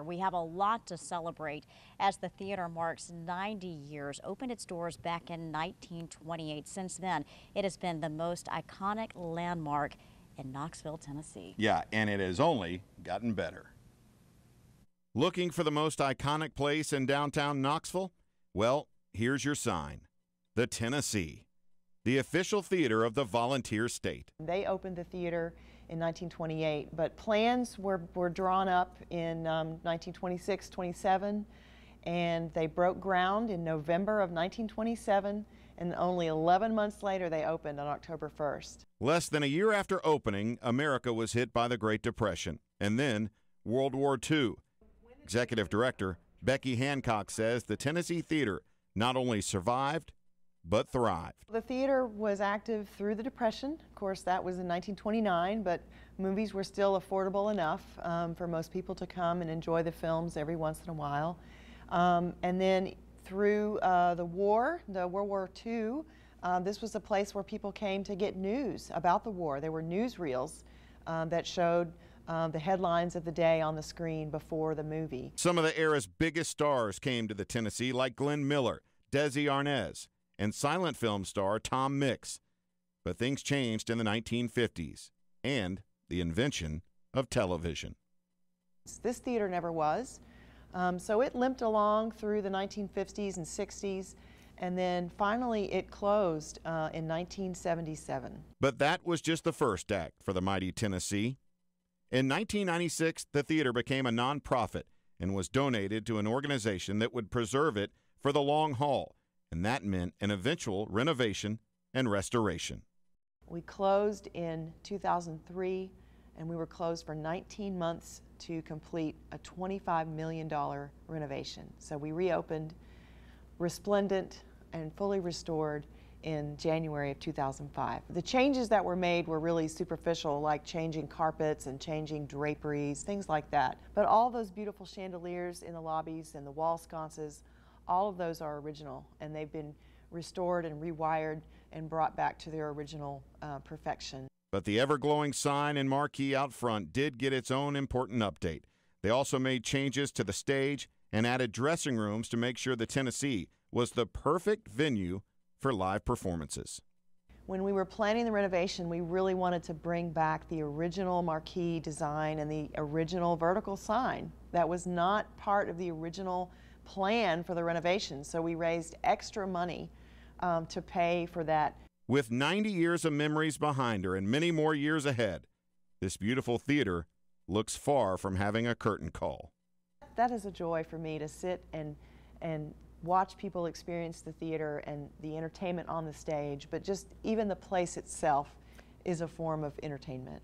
We have a lot to celebrate as the theater marks 90 years, opened its doors back in 1928. Since then, it has been the most iconic landmark in Knoxville, Tennessee. Yeah, and it has only gotten better. Looking for the most iconic place in downtown Knoxville? Well, here's your sign. The Tennessee, the official theater of the Volunteer State. They opened the theater in 1928, but plans were drawn up in 1926, 27, and they broke ground in November of 1927, and only 11 months later they opened on October 1st. Less than a year after opening, America was hit by the Great Depression, and then World War II. Executive Director Becky Hancock says the Tennessee Theater not only survived, but thrived. The theater was active through the Depression. Of course, that was in 1929, but movies were still affordable enough for most people to come and enjoy the films every once in a while. And then through the World War II, this was a place where people came to get news about the war. There were newsreels that showed the headlines of the day on the screen before the movie. Some of the era's biggest stars came to the Tennessee, like Glenn Miller, Desi Arnaz, and silent film star Tom Mix. But things changed in the 1950s and the invention of television. This theater never was, so it limped along through the 1950s and 60s, and then finally it closed in 1977. But that was just the first act for the mighty Tennessee. In 1996, the theater became a nonprofit and was donated to an organization that would preserve it for the long haul, and that meant an eventual renovation and restoration. We closed in 2003, and we were closed for 19 months to complete a $25 million renovation. So we reopened resplendent and fully restored in January of 2005. The changes that were made were really superficial, like changing carpets and changing draperies, things like that. But all those beautiful chandeliers in the lobbies and the wall sconces, all of those are original, and they've been restored and rewired and brought back to their original perfection. But the ever-glowing sign and marquee out front did get its own important update. They also made changes to the stage and added dressing rooms to make sure the Tennessee was the perfect venue for live performances. When we were planning the renovation, we really wanted to bring back the original marquee design and the original vertical sign. That was not part of the original plan for the renovation, so we raised extra money to pay for that. With 90 years of memories behind her and many more years ahead, this beautiful theater looks far from having a curtain call. That is a joy for me, to sit and watch people experience the theater and the entertainment on the stage, but just even the place itself is a form of entertainment.